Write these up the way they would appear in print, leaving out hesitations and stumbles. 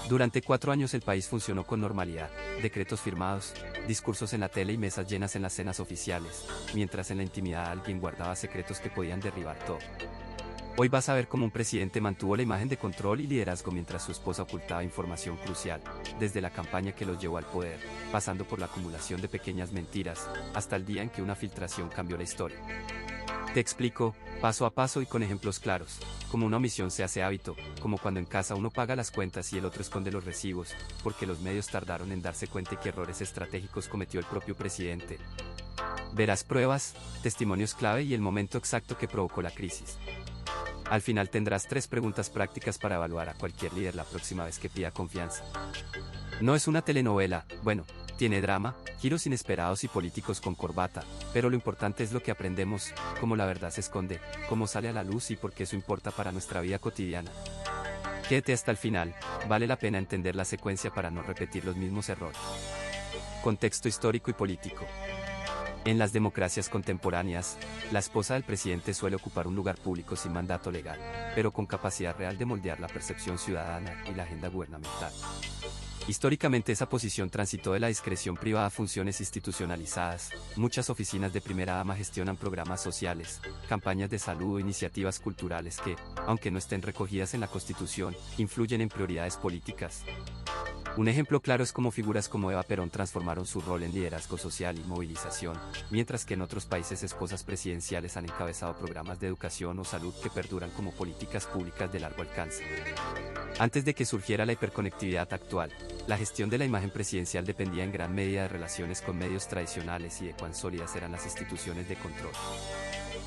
Durante 4 años el país funcionó con normalidad, decretos firmados, discursos en la tele y mesas llenas en las cenas oficiales, mientras en la intimidad alguien guardaba secretos que podían derribar todo. Hoy vas a ver cómo un presidente mantuvo la imagen de control y liderazgo mientras su esposa ocultaba información crucial, desde la campaña que los llevó al poder, pasando por la acumulación de pequeñas mentiras, hasta el día en que una filtración cambió la historia. Te explico, paso a paso y con ejemplos claros, cómo una omisión se hace hábito, como cuando en casa uno paga las cuentas y el otro esconde los recibos, porque los medios tardaron en darse cuenta de qué errores estratégicos cometió el propio presidente. Verás pruebas, testimonios clave y el momento exacto que provocó la crisis. Al final tendrás 3 preguntas prácticas para evaluar a cualquier líder la próxima vez que pida confianza. No es una telenovela, bueno, tiene drama, giros inesperados y políticos con corbata, pero lo importante es lo que aprendemos, cómo la verdad se esconde, cómo sale a la luz y por qué eso importa para nuestra vida cotidiana. Quédate hasta el final, vale la pena entender la secuencia para no repetir los mismos errores. Contexto histórico y político. En las democracias contemporáneas, la esposa del presidente suele ocupar un lugar público sin mandato legal, pero con capacidad real de moldear la percepción ciudadana y la agenda gubernamental. Históricamente esa posición transitó de la discreción privada a funciones institucionalizadas. Muchas oficinas de primera dama gestionan programas sociales, campañas de salud o iniciativas culturales que, aunque no estén recogidas en la Constitución, influyen en prioridades políticas. Un ejemplo claro es cómo figuras como Eva Perón transformaron su rol en liderazgo social y movilización, mientras que en otros países esposas presidenciales han encabezado programas de educación o salud que perduran como políticas públicas de largo alcance. Antes de que surgiera la hiperconectividad actual, la gestión de la imagen presidencial dependía en gran medida de relaciones con medios tradicionales y de cuán sólidas eran las instituciones de control.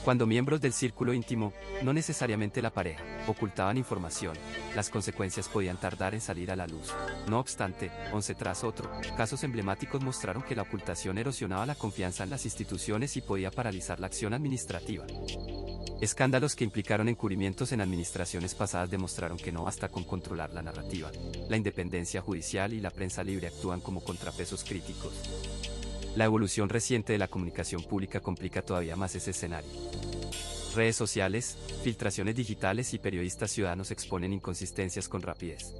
Cuando miembros del círculo íntimo, no necesariamente la pareja, ocultaban información, las consecuencias podían tardar en salir a la luz. No obstante, 11 tras otro, casos emblemáticos mostraron que la ocultación erosionaba la confianza en las instituciones y podía paralizar la acción administrativa. Escándalos que implicaron encubrimientos en administraciones pasadas demostraron que no basta con controlar la narrativa. La independencia judicial y la prensa libre actúan como contrapesos críticos. La evolución reciente de la comunicación pública complica todavía más ese escenario. Redes sociales, filtraciones digitales y periodistas ciudadanos exponen inconsistencias con rapidez.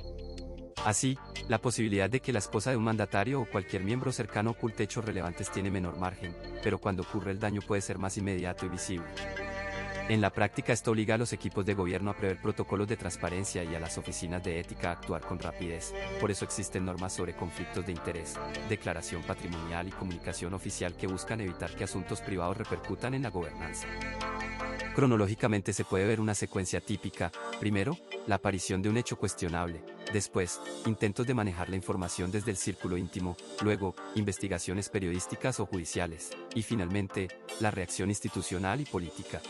Así, la posibilidad de que la esposa de un mandatario o cualquier miembro cercano oculte hechos relevantes tiene menor margen, pero cuando ocurre el daño puede ser más inmediato y visible. En la práctica esto obliga a los equipos de gobierno a prever protocolos de transparencia y a las oficinas de ética a actuar con rapidez. Por eso existen normas sobre conflictos de interés, declaración patrimonial y comunicación oficial que buscan evitar que asuntos privados repercutan en la gobernanza. Cronológicamente se puede ver una secuencia típica: primero, la aparición de un hecho cuestionable; después, intentos de manejar la información desde el círculo íntimo; luego, investigaciones periodísticas o judiciales; y finalmente, la reacción institucional y política.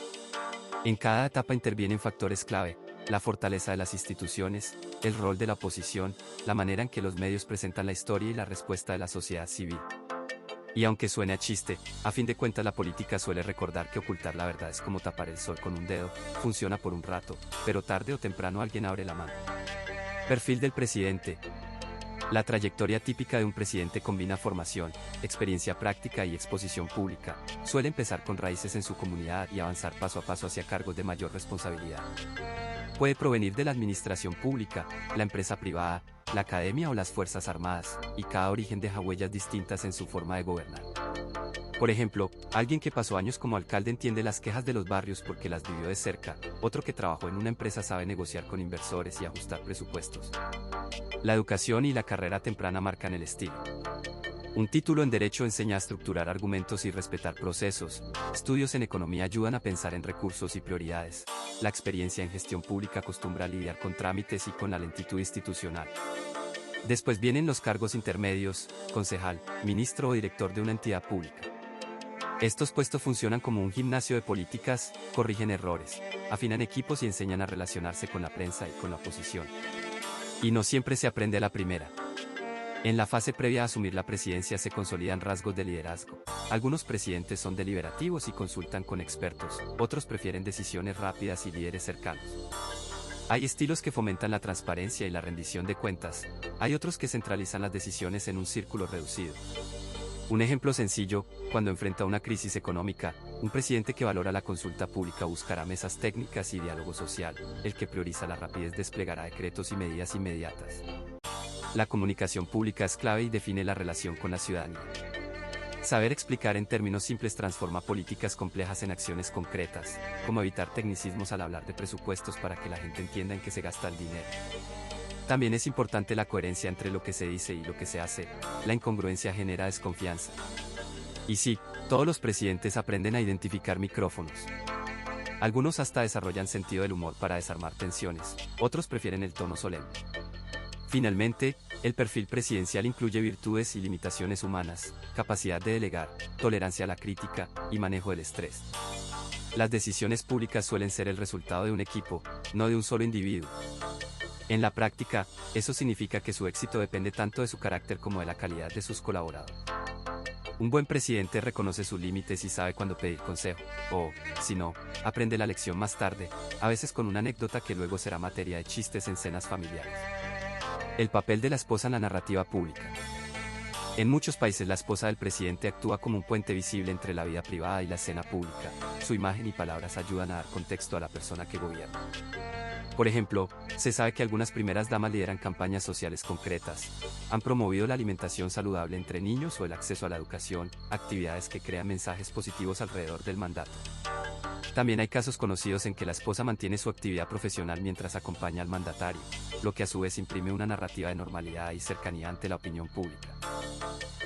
En cada etapa intervienen factores clave: la fortaleza de las instituciones, el rol de la oposición, la manera en que los medios presentan la historia y la respuesta de la sociedad civil. Y aunque suene a chiste, a fin de cuentas la política suele recordar que ocultar la verdad es como tapar el sol con un dedo, funciona por un rato, pero tarde o temprano alguien abre la mano. Perfil del presidente. La trayectoria típica de un presidente combina formación, experiencia práctica y exposición pública. Suele empezar con raíces en su comunidad y avanzar paso a paso hacia cargos de mayor responsabilidad. Puede provenir de la administración pública, la empresa privada, la academia o las fuerzas armadas, y cada origen deja huellas distintas en su forma de gobernar. Por ejemplo, alguien que pasó años como alcalde entiende las quejas de los barrios porque las vivió de cerca; otro que trabajó en una empresa sabe negociar con inversores y ajustar presupuestos. La educación y la carrera temprana marcan el estilo. Un título en Derecho enseña a estructurar argumentos y respetar procesos. Estudios en economía ayudan a pensar en recursos y prioridades. La experiencia en gestión pública acostumbra a lidiar con trámites y con la lentitud institucional. Después vienen los cargos intermedios: concejal, ministro o director de una entidad pública. Estos puestos funcionan como un gimnasio de políticas, corrigen errores, afinan equipos y enseñan a relacionarse con la prensa y con la oposición. Y no siempre se aprende a la primera. En la fase previa a asumir la presidencia se consolidan rasgos de liderazgo. Algunos presidentes son deliberativos y consultan con expertos; otros prefieren decisiones rápidas y líderes cercanos. Hay estilos que fomentan la transparencia y la rendición de cuentas; hay otros que centralizan las decisiones en un círculo reducido. Un ejemplo sencillo: cuando enfrenta una crisis económica, un presidente que valora la consulta pública buscará mesas técnicas y diálogo social; el que prioriza la rapidez desplegará decretos y medidas inmediatas. La comunicación pública es clave y define la relación con la ciudadanía. Saber explicar en términos simples transforma políticas complejas en acciones concretas, como evitar tecnicismos al hablar de presupuestos para que la gente entienda en qué se gasta el dinero. También es importante la coherencia entre lo que se dice y lo que se hace. La incongruencia genera desconfianza. Y sí, todos los presidentes aprenden a identificar micrófonos. Algunos hasta desarrollan sentido del humor para desarmar tensiones, otros prefieren el tono solemne. Finalmente, el perfil presidencial incluye virtudes y limitaciones humanas, capacidad de delegar, tolerancia a la crítica y manejo del estrés. Las decisiones públicas suelen ser el resultado de un equipo, no de un solo individuo. En la práctica, eso significa que su éxito depende tanto de su carácter como de la calidad de sus colaboradores. Un buen presidente reconoce sus límites y sabe cuándo pedir consejo, o, si no, aprende la lección más tarde, a veces con una anécdota que luego será materia de chistes en cenas familiares. El papel de la esposa en la narrativa pública. En muchos países la esposa del presidente actúa como un puente visible entre la vida privada y la escena pública. Su imagen y palabras ayudan a dar contexto a la persona que gobierna. Por ejemplo, se sabe que algunas primeras damas lideran campañas sociales concretas, han promovido la alimentación saludable entre niños o el acceso a la educación, actividades que crean mensajes positivos alrededor del mandato. También hay casos conocidos en que la esposa mantiene su actividad profesional mientras acompaña al mandatario, lo que a su vez imprime una narrativa de normalidad y cercanía ante la opinión pública.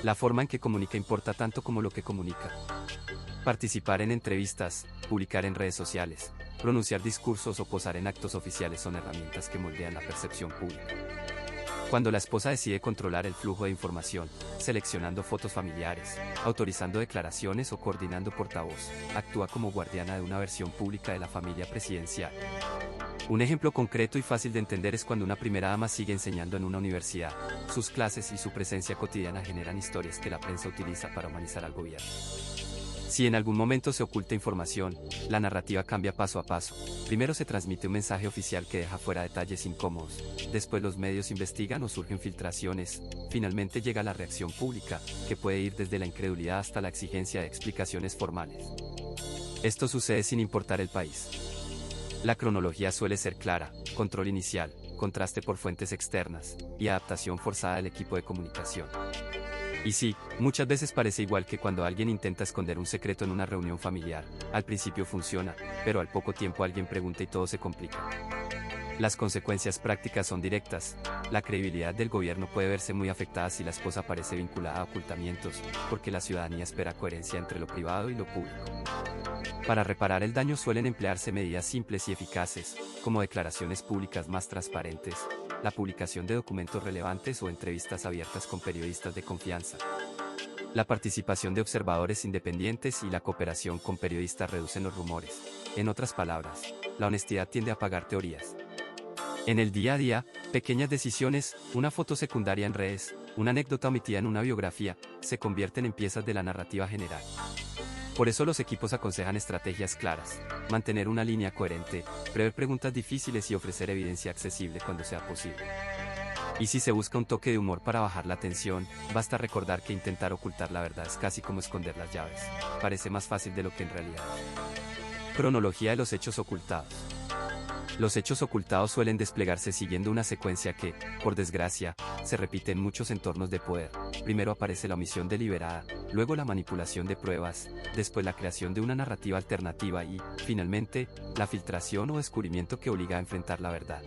La forma en que comunica importa tanto como lo que comunica. Participar en entrevistas, publicar en redes sociales, pronunciar discursos o posar en actos oficiales son herramientas que moldean la percepción pública. Cuando la esposa decide controlar el flujo de información, seleccionando fotos familiares, autorizando declaraciones o coordinando portavoz, actúa como guardiana de una versión pública de la familia presidencial. Un ejemplo concreto y fácil de entender es cuando una primera dama sigue enseñando en una universidad. Sus clases y su presencia cotidiana generan historias que la prensa utiliza para humanizar al gobierno. Si en algún momento se oculta información, la narrativa cambia paso a paso. Primero se transmite un mensaje oficial que deja fuera detalles incómodos, después los medios investigan o surgen filtraciones, finalmente llega la reacción pública, que puede ir desde la incredulidad hasta la exigencia de explicaciones formales. Esto sucede sin importar el país. La cronología suele ser clara, control inicial, contraste por fuentes externas, y adaptación forzada del equipo de comunicación. Y sí, muchas veces parece igual que cuando alguien intenta esconder un secreto en una reunión familiar. Al principio funciona, pero al poco tiempo alguien pregunta y todo se complica. Las consecuencias prácticas son directas. La credibilidad del gobierno puede verse muy afectada si la esposa parece vinculada a ocultamientos, porque la ciudadanía espera coherencia entre lo privado y lo público. Para reparar el daño suelen emplearse medidas simples y eficaces, como declaraciones públicas más transparentes, la publicación de documentos relevantes o entrevistas abiertas con periodistas de confianza. La participación de observadores independientes y la cooperación con periodistas reducen los rumores. En otras palabras, la honestidad tiende a apagar teorías. En el día a día, pequeñas decisiones, una foto secundaria en redes, una anécdota omitida en una biografía, se convierten en piezas de la narrativa general. Por eso los equipos aconsejan estrategias claras, mantener una línea coherente, prever preguntas difíciles y ofrecer evidencia accesible cuando sea posible. Y si se busca un toque de humor para bajar la tensión, basta recordar que intentar ocultar la verdad es casi como esconder las llaves. Parece más fácil de lo que en realidad es. Cronología de los hechos ocultados. Los hechos ocultados suelen desplegarse siguiendo una secuencia que, por desgracia, se repite en muchos entornos de poder. Primero aparece la omisión deliberada, luego la manipulación de pruebas, después la creación de una narrativa alternativa y, finalmente, la filtración o descubrimiento que obliga a enfrentar la verdad.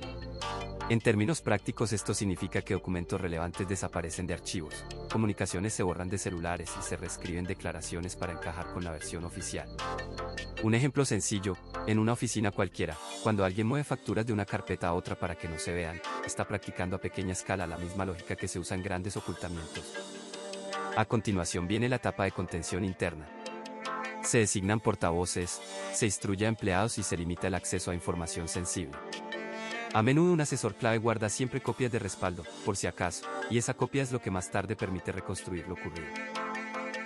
En términos prácticos esto significa que documentos relevantes desaparecen de archivos, comunicaciones se borran de celulares y se reescriben declaraciones para encajar con la versión oficial. Un ejemplo sencillo, en una oficina cualquiera, cuando alguien mueve facturas de una carpeta a otra para que no se vean, está practicando a pequeña escala la misma lógica que se usa en grandes ocultamientos. A continuación viene la etapa de contención interna. Se designan portavoces, se instruye a empleados y se limita el acceso a información sensible. A menudo un asesor clave guarda siempre copias de respaldo, por si acaso, y esa copia es lo que más tarde permite reconstruir lo ocurrido.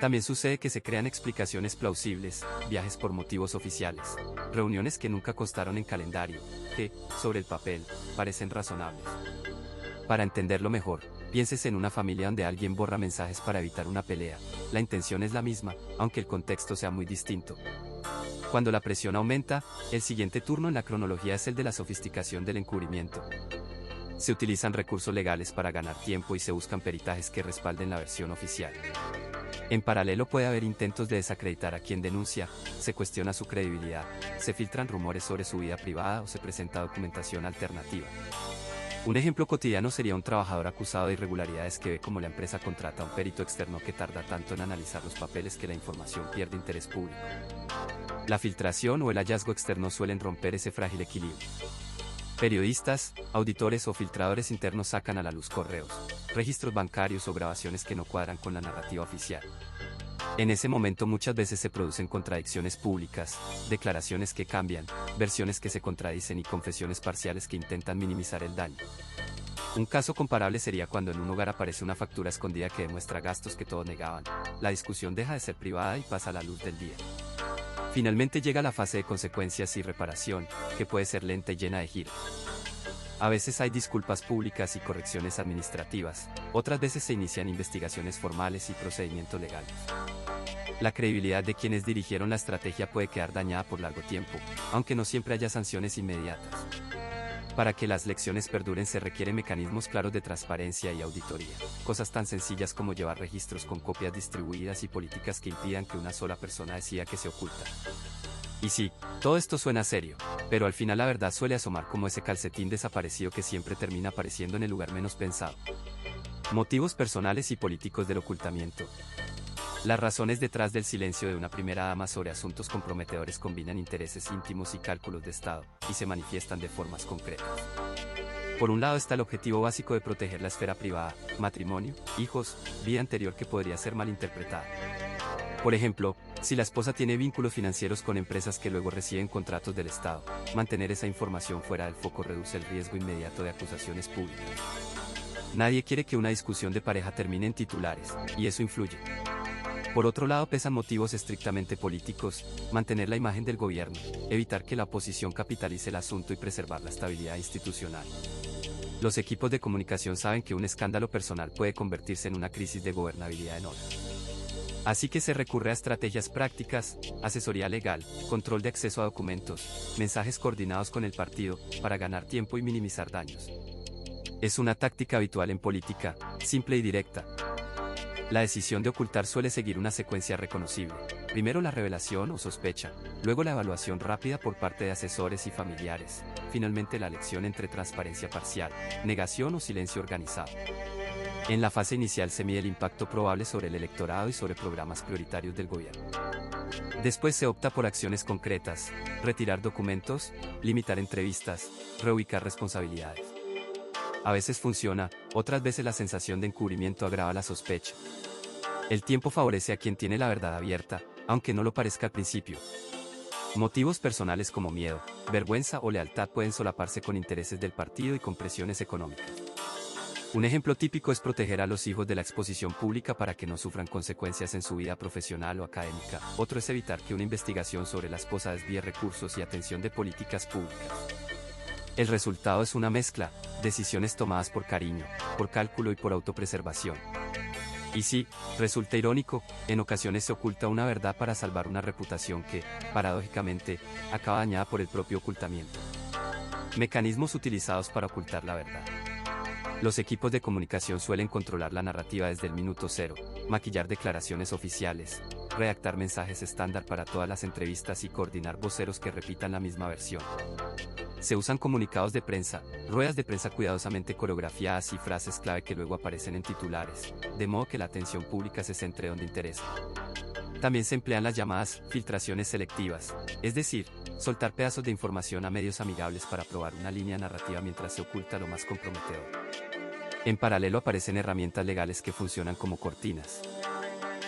También sucede que se crean explicaciones plausibles, viajes por motivos oficiales, reuniones que nunca constaron en calendario, que, sobre el papel, parecen razonables. Para entenderlo mejor, piénsese en una familia donde alguien borra mensajes para evitar una pelea. La intención es la misma, aunque el contexto sea muy distinto. Cuando la presión aumenta, el siguiente turno en la cronología es el de la sofisticación del encubrimiento. Se utilizan recursos legales para ganar tiempo y se buscan peritajes que respalden la versión oficial. En paralelo puede haber intentos de desacreditar a quien denuncia, se cuestiona su credibilidad, se filtran rumores sobre su vida privada o se presenta documentación alternativa. Un ejemplo cotidiano sería un trabajador acusado de irregularidades que ve cómo la empresa contrata a un perito externo que tarda tanto en analizar los papeles que la información pierde interés público. La filtración o el hallazgo externo suelen romper ese frágil equilibrio. Periodistas, auditores o filtradores internos sacan a la luz correos, registros bancarios o grabaciones que no cuadran con la narrativa oficial. En ese momento muchas veces se producen contradicciones públicas, declaraciones que cambian, versiones que se contradicen y confesiones parciales que intentan minimizar el daño. Un caso comparable sería cuando en un hogar aparece una factura escondida que demuestra gastos que todos negaban. La discusión deja de ser privada y pasa a la luz del día. Finalmente llega la fase de consecuencias y reparación, que puede ser lenta y llena de giros. A veces hay disculpas públicas y correcciones administrativas, otras veces se inician investigaciones formales y procedimientos legales. La credibilidad de quienes dirigieron la estrategia puede quedar dañada por largo tiempo, aunque no siempre haya sanciones inmediatas. Para que las lecciones perduren se requieren mecanismos claros de transparencia y auditoría, cosas tan sencillas como llevar registros con copias distribuidas y políticas que impidan que una sola persona decida que se oculta. Y sí, todo esto suena serio, pero al final la verdad suele asomar como ese calcetín desaparecido que siempre termina apareciendo en el lugar menos pensado. Motivos personales y políticos del ocultamiento. Las razones detrás del silencio de una primera dama sobre asuntos comprometedores combinan intereses íntimos y cálculos de Estado, y se manifiestan de formas concretas. Por un lado está el objetivo básico de proteger la esfera privada, matrimonio, hijos, vida anterior que podría ser malinterpretada. Por ejemplo, si la esposa tiene vínculos financieros con empresas que luego reciben contratos del Estado, mantener esa información fuera del foco reduce el riesgo inmediato de acusaciones públicas. Nadie quiere que una discusión de pareja termine en titulares, y eso influye. Por otro lado pesan motivos estrictamente políticos, mantener la imagen del gobierno, evitar que la oposición capitalice el asunto y preservar la estabilidad institucional. Los equipos de comunicación saben que un escándalo personal puede convertirse en una crisis de gobernabilidad enorme. Así que se recurre a estrategias prácticas, asesoría legal, control de acceso a documentos, mensajes coordinados con el partido, para ganar tiempo y minimizar daños. Es una táctica habitual en política, simple y directa. La decisión de ocultar suele seguir una secuencia reconocible. Primero la revelación o sospecha, luego la evaluación rápida por parte de asesores y familiares, finalmente la elección entre transparencia parcial, negación o silencio organizado. En la fase inicial se mide el impacto probable sobre el electorado y sobre programas prioritarios del gobierno. Después se opta por acciones concretas, retirar documentos, limitar entrevistas, reubicar responsabilidades. A veces funciona, otras veces la sensación de encubrimiento agrava la sospecha. El tiempo favorece a quien tiene la verdad abierta, aunque no lo parezca al principio. Motivos personales como miedo, vergüenza o lealtad pueden solaparse con intereses del partido y con presiones económicas. Un ejemplo típico es proteger a los hijos de la exposición pública para que no sufran consecuencias en su vida profesional o académica. Otro es evitar que una investigación sobre la esposa desvíe recursos y atención de políticas públicas. El resultado es una mezcla, decisiones tomadas por cariño, por cálculo y por autopreservación. Y sí, resulta irónico, en ocasiones se oculta una verdad para salvar una reputación que, paradójicamente, acaba dañada por el propio ocultamiento. Mecanismos utilizados para ocultar la verdad. Los equipos de comunicación suelen controlar la narrativa desde el minuto cero, maquillar declaraciones oficiales, redactar mensajes estándar para todas las entrevistas y coordinar voceros que repitan la misma versión. Se usan comunicados de prensa, ruedas de prensa cuidadosamente coreografiadas y frases clave que luego aparecen en titulares, de modo que la atención pública se centre donde interesa. También se emplean las llamadas filtraciones selectivas, es decir, soltar pedazos de información a medios amigables para probar una línea narrativa mientras se oculta lo más comprometedor. En paralelo aparecen herramientas legales que funcionan como cortinas.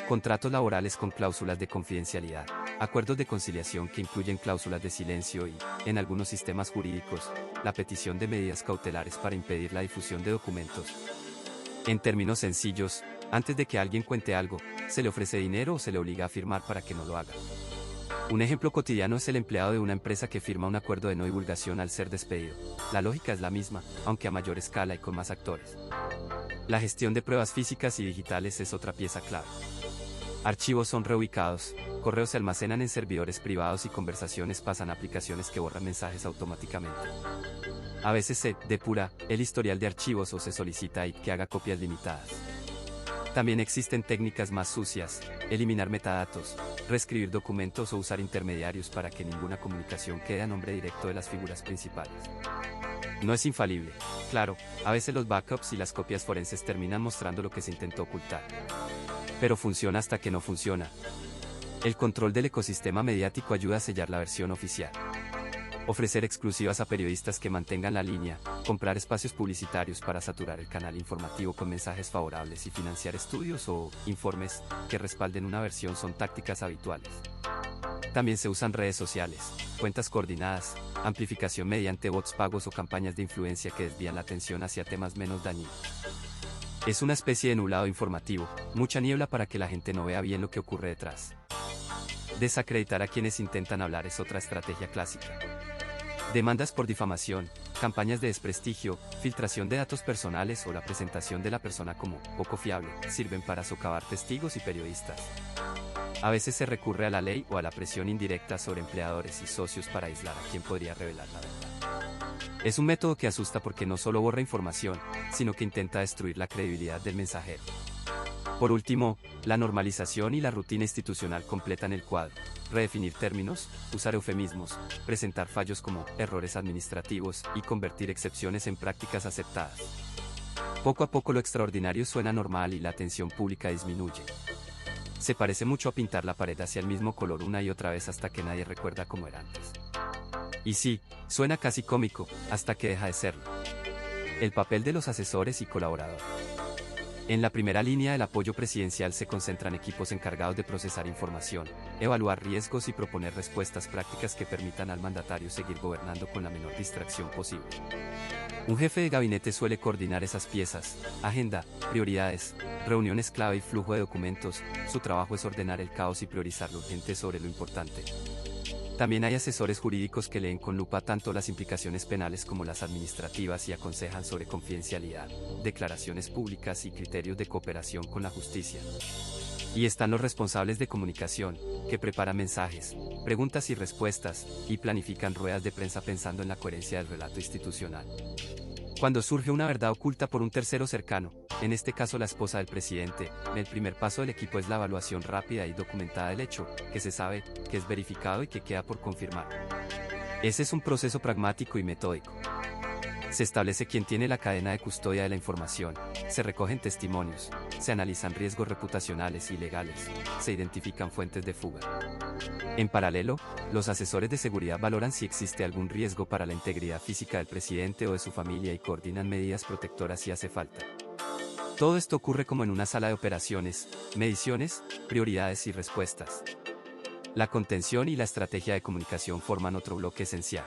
Contratos laborales con cláusulas de confidencialidad, acuerdos de conciliación que incluyen cláusulas de silencio y, en algunos sistemas jurídicos, la petición de medidas cautelares para impedir la difusión de documentos. En términos sencillos, antes de que alguien cuente algo, se le ofrece dinero o se le obliga a firmar para que no lo haga. Un ejemplo cotidiano es el empleado de una empresa que firma un acuerdo de no divulgación al ser despedido. La lógica es la misma, aunque a mayor escala y con más actores. La gestión de pruebas físicas y digitales es otra pieza clave. Archivos son reubicados, correos se almacenan en servidores privados y conversaciones pasan a aplicaciones que borran mensajes automáticamente. A veces se depura el historial de archivos o se solicita que haga copias limitadas. También existen técnicas más sucias, eliminar metadatos, reescribir documentos o usar intermediarios para que ninguna comunicación quede a nombre directo de las figuras principales. No es infalible. Claro, a veces los backups y las copias forenses terminan mostrando lo que se intentó ocultar. Pero funciona hasta que no funciona. El control del ecosistema mediático ayuda a sellar la versión oficial. Ofrecer exclusivas a periodistas que mantengan la línea, comprar espacios publicitarios para saturar el canal informativo con mensajes favorables y financiar estudios o informes que respalden una versión son tácticas habituales. También se usan redes sociales, cuentas coordinadas, amplificación mediante bots pagos o campañas de influencia que desvían la atención hacia temas menos dañinos. Es una especie de nublado informativo, mucha niebla para que la gente no vea bien lo que ocurre detrás. Desacreditar a quienes intentan hablar es otra estrategia clásica. Demandas por difamación, campañas de desprestigio, filtración de datos personales o la presentación de la persona como poco fiable, sirven para socavar testigos y periodistas. A veces se recurre a la ley o a la presión indirecta sobre empleadores y socios para aislar a quien podría revelar la verdad. Es un método que asusta porque no solo borra información, sino que intenta destruir la credibilidad del mensajero. Por último, la normalización y la rutina institucional completan el cuadro. Redefinir términos, usar eufemismos, presentar fallos como errores administrativos y convertir excepciones en prácticas aceptadas. Poco a poco lo extraordinario suena normal y la atención pública disminuye. Se parece mucho a pintar la pared hacia el mismo color una y otra vez hasta que nadie recuerda cómo era antes. Y sí, suena casi cómico, hasta que deja de serlo. El papel de los asesores y colaboradores. En la primera línea del apoyo presidencial se concentran equipos encargados de procesar información, evaluar riesgos y proponer respuestas prácticas que permitan al mandatario seguir gobernando con la menor distracción posible. Un jefe de gabinete suele coordinar esas piezas: agenda, prioridades, reuniones clave y flujo de documentos. Su trabajo es ordenar el caos y priorizar lo urgente sobre lo importante. También hay asesores jurídicos que leen con lupa tanto las implicaciones penales como las administrativas y aconsejan sobre confidencialidad, declaraciones públicas y criterios de cooperación con la justicia. Y están los responsables de comunicación, que preparan mensajes, preguntas y respuestas, y planifican ruedas de prensa pensando en la coherencia del relato institucional. Cuando surge una verdad oculta por un tercero cercano, en este caso la esposa del presidente, el primer paso del equipo es la evaluación rápida y documentada del hecho, que se sabe, que es verificado y que queda por confirmar. Ese es un proceso pragmático y metódico. Se establece quién tiene la cadena de custodia de la información, se recogen testimonios, se analizan riesgos reputacionales y legales, se identifican fuentes de fuga. En paralelo, los asesores de seguridad valoran si existe algún riesgo para la integridad física del presidente o de su familia y coordinan medidas protectoras si hace falta. Todo esto ocurre como en una sala de operaciones, mediciones, prioridades y respuestas. La contención y la estrategia de comunicación forman otro bloque esencial.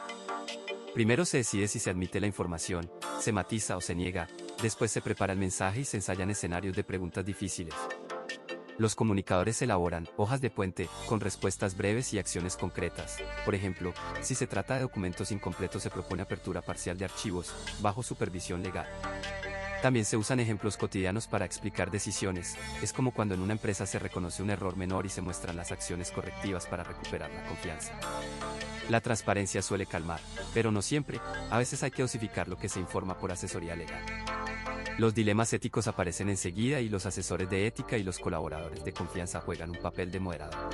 Primero se decide si se admite la información, se matiza o se niega, después se prepara el mensaje y se ensayan escenarios de preguntas difíciles. Los comunicadores elaboran hojas de puente, con respuestas breves y acciones concretas. Por ejemplo, si se trata de documentos incompletos se propone apertura parcial de archivos, bajo supervisión legal. También se usan ejemplos cotidianos para explicar decisiones. Es como cuando en una empresa se reconoce un error menor y se muestran las acciones correctivas para recuperar la confianza. La transparencia suele calmar, pero no siempre. A veces hay que dosificar lo que se informa por asesoría legal. Los dilemas éticos aparecen enseguida y los asesores de ética y los colaboradores de confianza juegan un papel de moderador.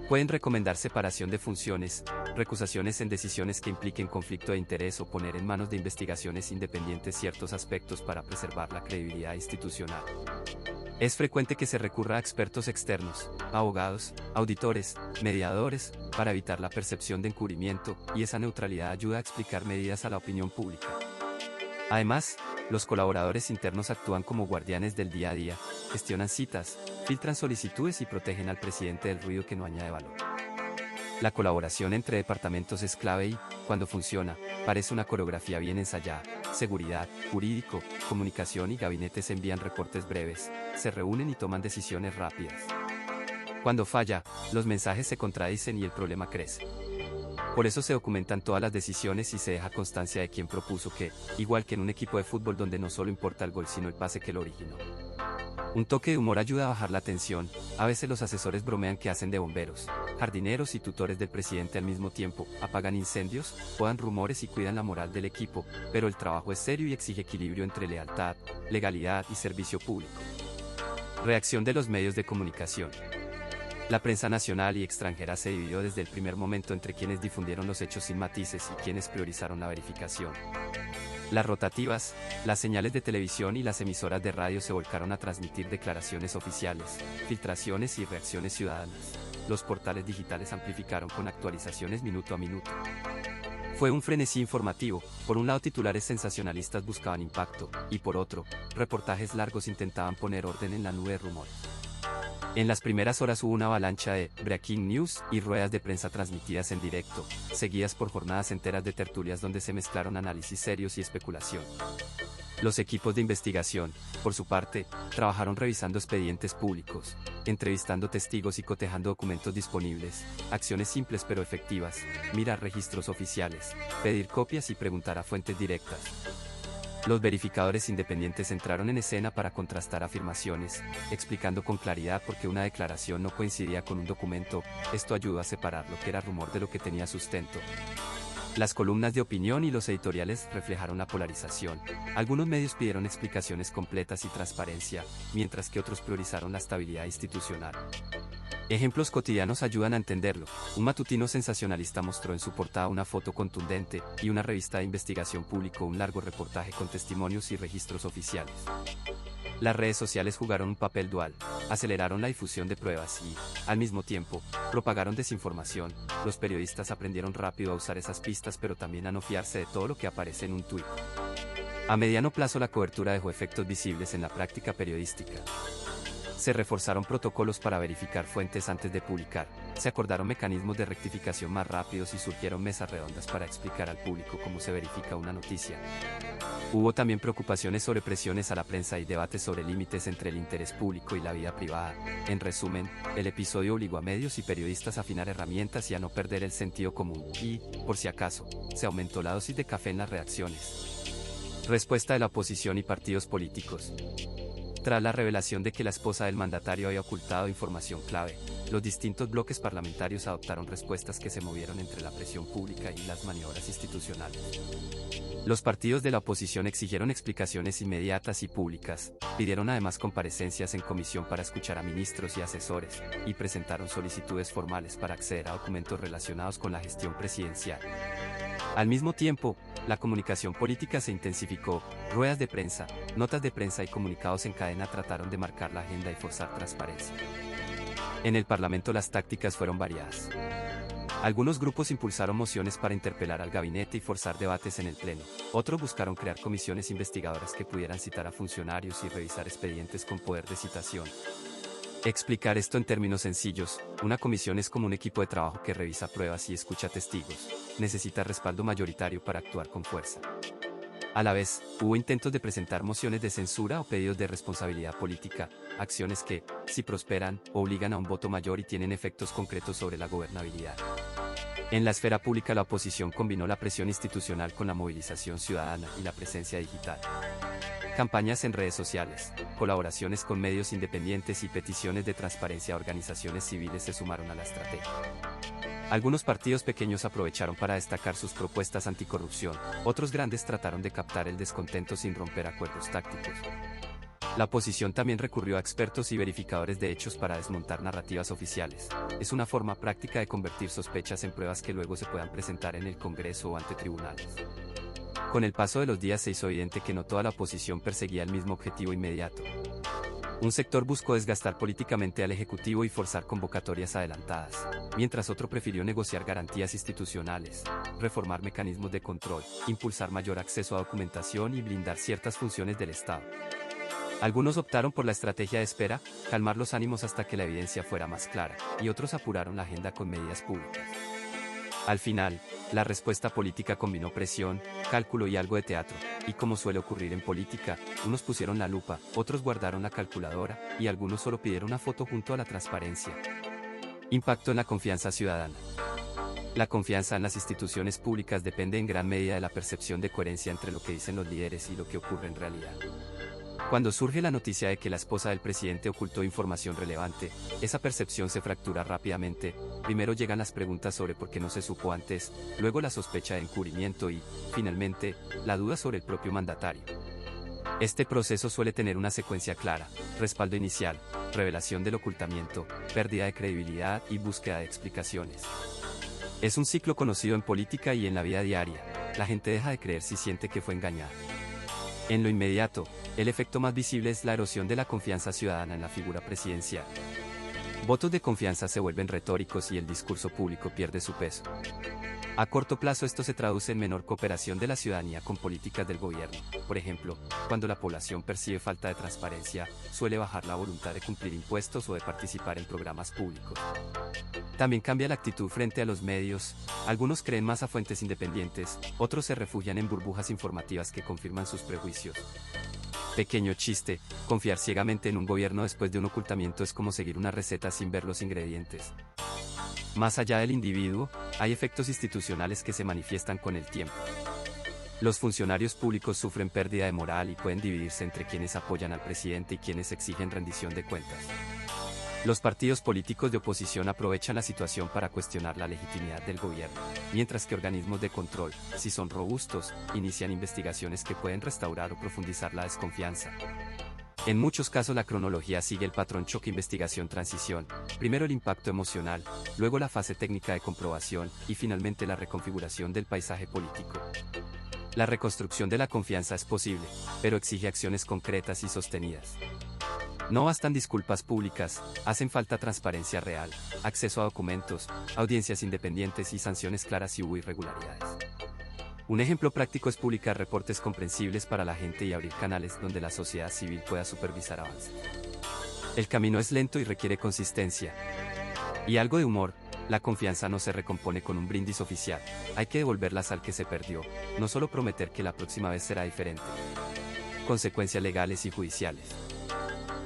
Pueden recomendar separación de funciones, recusaciones en decisiones que impliquen conflicto de interés o poner en manos de investigaciones independientes ciertos aspectos para preservar la credibilidad institucional. Es frecuente que se recurra a expertos externos, abogados, auditores, mediadores, para evitar la percepción de encubrimiento, y esa neutralidad ayuda a explicar medidas a la opinión pública. Además, los colaboradores internos actúan como guardianes del día a día, gestionan citas, filtran solicitudes y protegen al presidente del ruido que no añade valor. La colaboración entre departamentos es clave y, cuando funciona, parece una coreografía bien ensayada. Seguridad, jurídico, comunicación y gabinete se envían reportes breves, se reúnen y toman decisiones rápidas. Cuando falla, los mensajes se contradicen y el problema crece. Por eso se documentan todas las decisiones y se deja constancia de quién propuso qué, igual que en un equipo de fútbol donde no solo importa el gol sino el pase que lo originó. Un toque de humor ayuda a bajar la tensión. A veces los asesores bromean que hacen de bomberos, jardineros y tutores del presidente al mismo tiempo, apagan incendios, podan rumores y cuidan la moral del equipo, pero el trabajo es serio y exige equilibrio entre lealtad, legalidad y servicio público. Reacción de los medios de comunicación. La prensa nacional y extranjera se dividió desde el primer momento entre quienes difundieron los hechos sin matices y quienes priorizaron la verificación. Las rotativas, las señales de televisión y las emisoras de radio se volcaron a transmitir declaraciones oficiales, filtraciones y reacciones ciudadanas. Los portales digitales amplificaron con actualizaciones minuto a minuto. Fue un frenesí informativo. Por un lado, titulares sensacionalistas buscaban impacto, y por otro, reportajes largos intentaban poner orden en la nube de rumores. En las primeras horas hubo una avalancha de breaking news y ruedas de prensa transmitidas en directo, seguidas por jornadas enteras de tertulias donde se mezclaron análisis serios y especulación. Los equipos de investigación, por su parte, trabajaron revisando expedientes públicos, entrevistando testigos y cotejando documentos disponibles, acciones simples pero efectivas, mirar registros oficiales, pedir copias y preguntar a fuentes directas. Los verificadores independientes entraron en escena para contrastar afirmaciones, explicando con claridad por qué una declaración no coincidía con un documento. Esto ayudó a separar lo que era rumor de lo que tenía sustento. Las columnas de opinión y los editoriales reflejaron la polarización. Algunos medios pidieron explicaciones completas y transparencia, mientras que otros priorizaron la estabilidad institucional. Ejemplos cotidianos ayudan a entenderlo. Un matutino sensacionalista mostró en su portada una foto contundente, y una revista de investigación publicó un largo reportaje con testimonios y registros oficiales. Las redes sociales jugaron un papel dual, aceleraron la difusión de pruebas y, al mismo tiempo, propagaron desinformación. Los periodistas aprendieron rápido a usar esas pistas, pero también a no fiarse de todo lo que aparece en un tuit. A mediano plazo, la cobertura dejó efectos visibles en la práctica periodística. Se reforzaron protocolos para verificar fuentes antes de publicar, se acordaron mecanismos de rectificación más rápidos y surgieron mesas redondas para explicar al público cómo se verifica una noticia. Hubo también preocupaciones sobre presiones a la prensa y debates sobre límites entre el interés público y la vida privada. En resumen, el episodio obligó a medios y periodistas a afinar herramientas y a no perder el sentido común, y, por si acaso, se aumentó la dosis de café en las reacciones. Respuesta de la oposición y partidos políticos. Tras la revelación de que la esposa del mandatario había ocultado información clave, los distintos bloques parlamentarios adoptaron respuestas que se movieron entre la presión pública y las maniobras institucionales. Los partidos de la oposición exigieron explicaciones inmediatas y públicas, pidieron además comparecencias en comisión para escuchar a ministros y asesores, y presentaron solicitudes formales para acceder a documentos relacionados con la gestión presidencial. Al mismo tiempo, la comunicación política se intensificó. Ruedas de prensa, notas de prensa y comunicados en cadena trataron de marcar la agenda y forzar transparencia. En el Parlamento las tácticas fueron variadas. Algunos grupos impulsaron mociones para interpelar al gabinete y forzar debates en el Pleno. Otros buscaron crear comisiones investigadoras que pudieran citar a funcionarios y revisar expedientes con poder de citación. Explicar esto en términos sencillos: una comisión es como un equipo de trabajo que revisa pruebas y escucha testigos. Necesita respaldo mayoritario para actuar con fuerza. A la vez, hubo intentos de presentar mociones de censura o pedidos de responsabilidad política, acciones que, si prosperan, obligan a un voto mayor y tienen efectos concretos sobre la gobernabilidad. En la esfera pública, la oposición combinó la presión institucional con la movilización ciudadana y la presencia digital. Campañas en redes sociales, colaboraciones con medios independientes y peticiones de transparencia a organizaciones civiles se sumaron a la estrategia. Algunos partidos pequeños aprovecharon para destacar sus propuestas anticorrupción, otros grandes trataron de captar el descontento sin romper acuerdos tácticos. La oposición también recurrió a expertos y verificadores de hechos para desmontar narrativas oficiales. Es una forma práctica de convertir sospechas en pruebas que luego se puedan presentar en el Congreso o ante tribunales. Con el paso de los días se hizo evidente que no toda la oposición perseguía el mismo objetivo inmediato. Un sector buscó desgastar políticamente al Ejecutivo y forzar convocatorias adelantadas, mientras otro prefirió negociar garantías institucionales, reformar mecanismos de control, impulsar mayor acceso a documentación y blindar ciertas funciones del Estado. Algunos optaron por la estrategia de espera, calmar los ánimos hasta que la evidencia fuera más clara, y otros apuraron la agenda con medidas públicas. Al final, la respuesta política combinó presión, cálculo y algo de teatro, y como suele ocurrir en política, unos pusieron la lupa, otros guardaron la calculadora, y algunos solo pidieron una foto junto a la transparencia. Impacto en la confianza ciudadana. La confianza en las instituciones públicas depende en gran medida de la percepción de coherencia entre lo que dicen los líderes y lo que ocurre en realidad. Cuando surge la noticia de que la esposa del presidente ocultó información relevante, esa percepción se fractura rápidamente. Primero llegan las preguntas sobre por qué no se supo antes, luego la sospecha de encubrimiento y, finalmente, la duda sobre el propio mandatario. Este proceso suele tener una secuencia clara: respaldo inicial, revelación del ocultamiento, pérdida de credibilidad y búsqueda de explicaciones. Es un ciclo conocido en política y en la vida diaria. La gente deja de creer si siente que fue engañada. En lo inmediato, el efecto más visible es la erosión de la confianza ciudadana en la figura presidencial. Votos de confianza se vuelven retóricos y el discurso público pierde su peso. A corto plazo esto se traduce en menor cooperación de la ciudadanía con políticas del gobierno. Por ejemplo, cuando la población percibe falta de transparencia, suele bajar la voluntad de cumplir impuestos o de participar en programas públicos. También cambia la actitud frente a los medios. Algunos creen más a fuentes independientes, otros se refugian en burbujas informativas que confirman sus prejuicios. Pequeño chiste: confiar ciegamente en un gobierno después de un ocultamiento es como seguir una receta sin ver los ingredientes. Más allá del individuo, hay efectos institucionales que se manifiestan con el tiempo. Los funcionarios públicos sufren pérdida de moral y pueden dividirse entre quienes apoyan al presidente y quienes exigen rendición de cuentas. Los partidos políticos de oposición aprovechan la situación para cuestionar la legitimidad del gobierno, mientras que organismos de control, si son robustos, inician investigaciones que pueden restaurar o profundizar la desconfianza. En muchos casos la cronología sigue el patrón choque-investigación-transición: primero el impacto emocional, luego la fase técnica de comprobación y finalmente la reconfiguración del paisaje político. La reconstrucción de la confianza es posible, pero exige acciones concretas y sostenidas. No bastan disculpas públicas, hacen falta transparencia real, acceso a documentos, audiencias independientes y sanciones claras si hubo irregularidades. Un ejemplo práctico es publicar reportes comprensibles para la gente y abrir canales donde la sociedad civil pueda supervisar avances. El camino es lento y requiere consistencia. Y algo de humor: la confianza no se recompone con un brindis oficial, hay que devolver la sal que se perdió, no solo prometer que la próxima vez será diferente. Consecuencias legales y judiciales.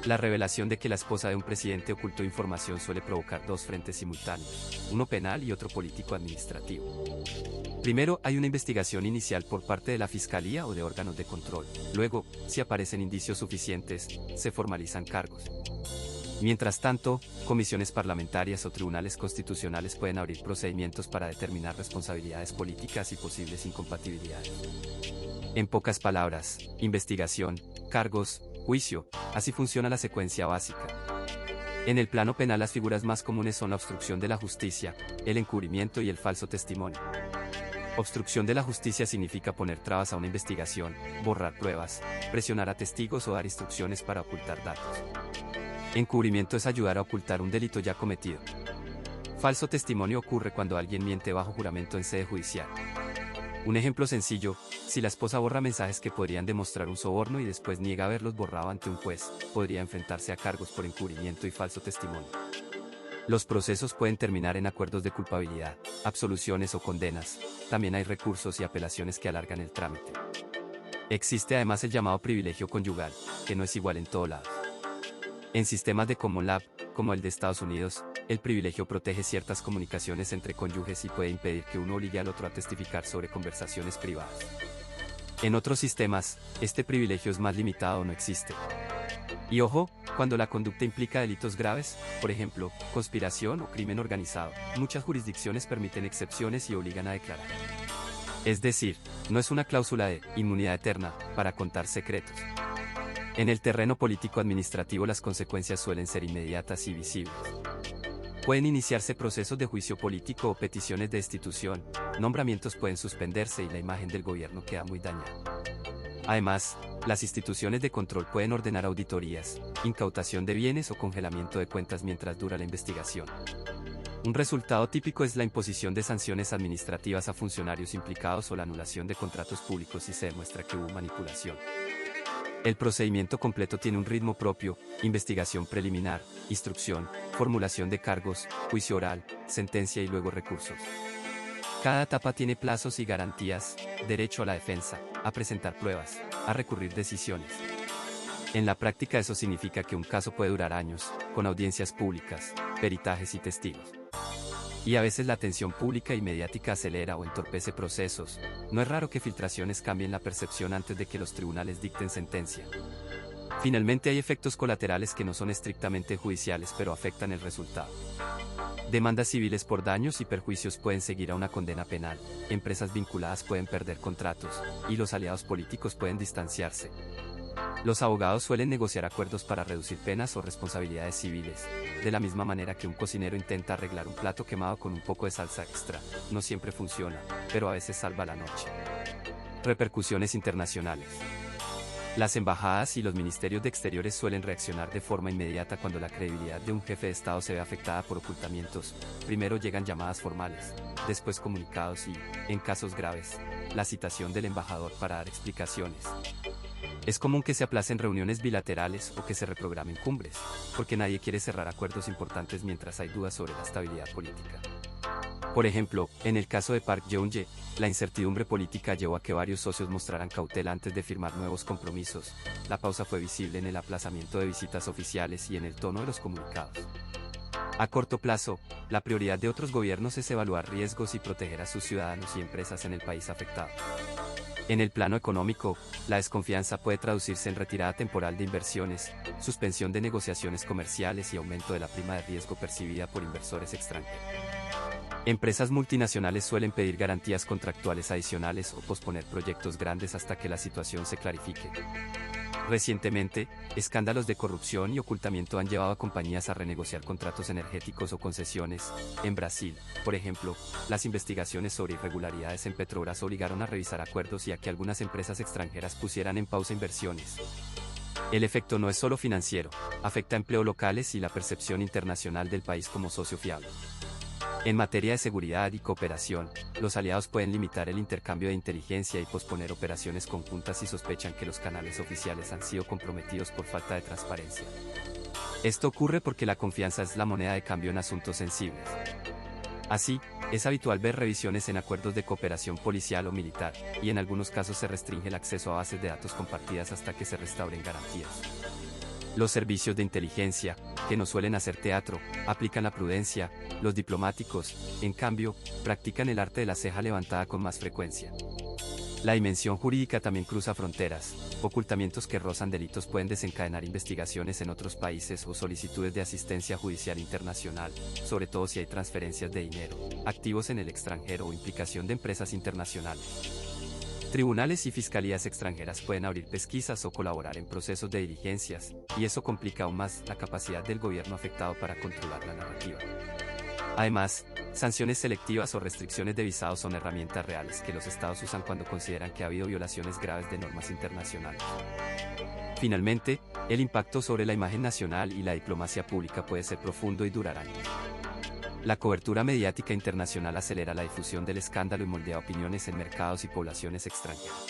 La revelación de que la esposa de un presidente ocultó información suele provocar dos frentes simultáneos, uno penal y otro político-administrativo. Primero, hay una investigación inicial por parte de la Fiscalía o de órganos de control. Luego, si aparecen indicios suficientes, se formalizan cargos. Mientras tanto, comisiones parlamentarias o tribunales constitucionales pueden abrir procedimientos para determinar responsabilidades políticas y posibles incompatibilidades. En pocas palabras: investigación, cargos, juicio. Así funciona la secuencia básica. En el plano penal las figuras más comunes son la obstrucción de la justicia, el encubrimiento y el falso testimonio. Obstrucción de la justicia significa poner trabas a una investigación, borrar pruebas, presionar a testigos o dar instrucciones para ocultar datos. Encubrimiento es ayudar a ocultar un delito ya cometido. Falso testimonio ocurre cuando alguien miente bajo juramento en sede judicial. Un ejemplo sencillo: si la esposa borra mensajes que podrían demostrar un soborno y después niega haberlos borrado ante un juez, podría enfrentarse a cargos por encubrimiento y falso testimonio. Los procesos pueden terminar en acuerdos de culpabilidad, absoluciones o condenas. También hay recursos y apelaciones que alargan el trámite. Existe además el llamado privilegio conyugal, que no es igual en todo lado. En sistemas de Common Law, como el de Estados Unidos, el privilegio protege ciertas comunicaciones entre cónyuges y puede impedir que uno obligue al otro a testificar sobre conversaciones privadas. En otros sistemas, este privilegio es más limitado o no existe. Y ojo, cuando la conducta implica delitos graves, por ejemplo, conspiración o crimen organizado, muchas jurisdicciones permiten excepciones y obligan a declarar. Es decir, no es una cláusula de inmunidad eterna para contar secretos. En el terreno político-administrativo las consecuencias suelen ser inmediatas y visibles. Pueden iniciarse procesos de juicio político o peticiones de destitución, nombramientos pueden suspenderse y la imagen del gobierno queda muy dañada. Además, las instituciones de control pueden ordenar auditorías, incautación de bienes o congelamiento de cuentas mientras dura la investigación. Un resultado típico es la imposición de sanciones administrativas a funcionarios implicados o la anulación de contratos públicos si se demuestra que hubo manipulación. El procedimiento completo tiene un ritmo propio: investigación preliminar, instrucción, formulación de cargos, juicio oral, sentencia y luego recursos. Cada etapa tiene plazos y garantías: derecho a la defensa, a presentar pruebas, a recurrir decisiones. En la práctica eso significa que un caso puede durar años, con audiencias públicas, peritajes y testigos. Y a veces la atención pública y mediática acelera o entorpece procesos. No es raro que filtraciones cambien la percepción antes de que los tribunales dicten sentencia. Finalmente hay efectos colaterales que no son estrictamente judiciales pero afectan el resultado. Demandas civiles por daños y perjuicios pueden seguir a una condena penal, empresas vinculadas pueden perder contratos, y los aliados políticos pueden distanciarse. Los abogados suelen negociar acuerdos para reducir penas o responsabilidades civiles, de la misma manera que un cocinero intenta arreglar un plato quemado con un poco de salsa extra. No siempre funciona, pero a veces salva la noche. Repercusiones internacionales. Las embajadas y los ministerios de Exteriores suelen reaccionar de forma inmediata cuando la credibilidad de un jefe de Estado se ve afectada por ocultamientos. Primero llegan llamadas formales, después comunicados y, en casos graves, la citación del embajador para dar explicaciones. Es común que se aplacen reuniones bilaterales o que se reprogramen cumbres, porque nadie quiere cerrar acuerdos importantes mientras hay dudas sobre la estabilidad política. Por ejemplo, en el caso de Park Geun-hye, la incertidumbre política llevó a que varios socios mostraran cautela antes de firmar nuevos compromisos. La pausa fue visible en el aplazamiento de visitas oficiales y en el tono de los comunicados. A corto plazo, la prioridad de otros gobiernos es evaluar riesgos y proteger a sus ciudadanos y empresas en el país afectado. En el plano económico, la desconfianza puede traducirse en retirada temporal de inversiones, suspensión de negociaciones comerciales y aumento de la prima de riesgo percibida por inversores extranjeros. Empresas multinacionales suelen pedir garantías contractuales adicionales o posponer proyectos grandes hasta que la situación se clarifique. Recientemente, escándalos de corrupción y ocultamiento han llevado a compañías a renegociar contratos energéticos o concesiones. En Brasil, por ejemplo, las investigaciones sobre irregularidades en Petrobras obligaron a revisar acuerdos y a que algunas empresas extranjeras pusieran en pausa inversiones. El efecto no es solo financiero, afecta a empleos locales y la percepción internacional del país como socio fiable. En materia de seguridad y cooperación, los aliados pueden limitar el intercambio de inteligencia y posponer operaciones conjuntas si sospechan que los canales oficiales han sido comprometidos por falta de transparencia. Esto ocurre porque la confianza es la moneda de cambio en asuntos sensibles. Así, es habitual ver revisiones en acuerdos de cooperación policial o militar, y en algunos casos se restringe el acceso a bases de datos compartidas hasta que se restauren garantías. Los servicios de inteligencia, que no suelen hacer teatro, aplican la prudencia. Los diplomáticos, en cambio, practican el arte de la ceja levantada con más frecuencia. La dimensión jurídica también cruza fronteras. Ocultamientos que rozan delitos pueden desencadenar investigaciones en otros países o solicitudes de asistencia judicial internacional, sobre todo si hay transferencias de dinero, activos en el extranjero o implicación de empresas internacionales. Tribunales y fiscalías extranjeras pueden abrir pesquisas o colaborar en procesos de diligencias, y eso complica aún más la capacidad del gobierno afectado para controlar la narrativa. Además, sanciones selectivas o restricciones de visados son herramientas reales que los estados usan cuando consideran que ha habido violaciones graves de normas internacionales. Finalmente, el impacto sobre la imagen nacional y la diplomacia pública puede ser profundo y durar años. La cobertura mediática internacional acelera la difusión del escándalo y moldea opiniones en mercados y poblaciones extranjeras.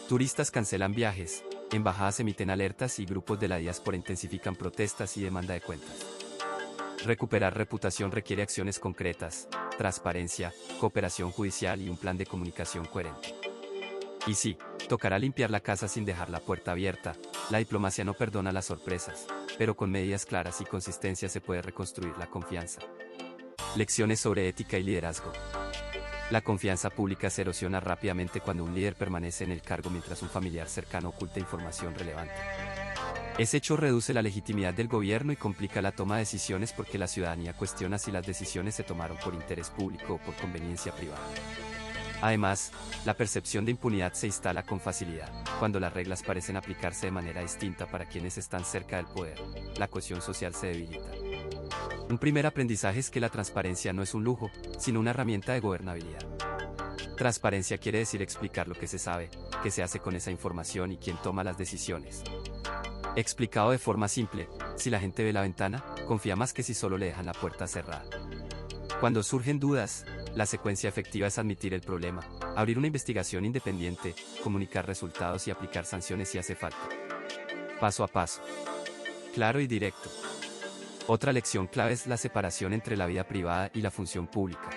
Turistas cancelan viajes, embajadas emiten alertas y grupos de la diáspora intensifican protestas y demanda de cuentas. Recuperar reputación requiere acciones concretas, transparencia, cooperación judicial y un plan de comunicación coherente. Y sí, tocará limpiar la casa sin dejar la puerta abierta. La diplomacia no perdona las sorpresas, pero con medidas claras y consistencia se puede reconstruir la confianza. Lecciones sobre ética y liderazgo. La confianza pública se erosiona rápidamente cuando un líder permanece en el cargo mientras un familiar cercano oculta información relevante. Ese hecho reduce la legitimidad del gobierno y complica la toma de decisiones porque la ciudadanía cuestiona si las decisiones se tomaron por interés público o por conveniencia privada. Además, la percepción de impunidad se instala con facilidad. Cuando las reglas parecen aplicarse de manera distinta para quienes están cerca del poder, la cohesión social se debilita. Un primer aprendizaje es que la transparencia no es un lujo, sino una herramienta de gobernabilidad. Transparencia quiere decir explicar lo que se sabe, qué se hace con esa información y quién toma las decisiones. Explicado de forma simple, si la gente ve la ventana, confía más que si solo le dejan la puerta cerrada. Cuando surgen dudas, la secuencia efectiva es admitir el problema, abrir una investigación independiente, comunicar resultados y aplicar sanciones si hace falta. Paso a paso. Claro y directo. Otra lección clave es la separación entre la vida privada y la función pública.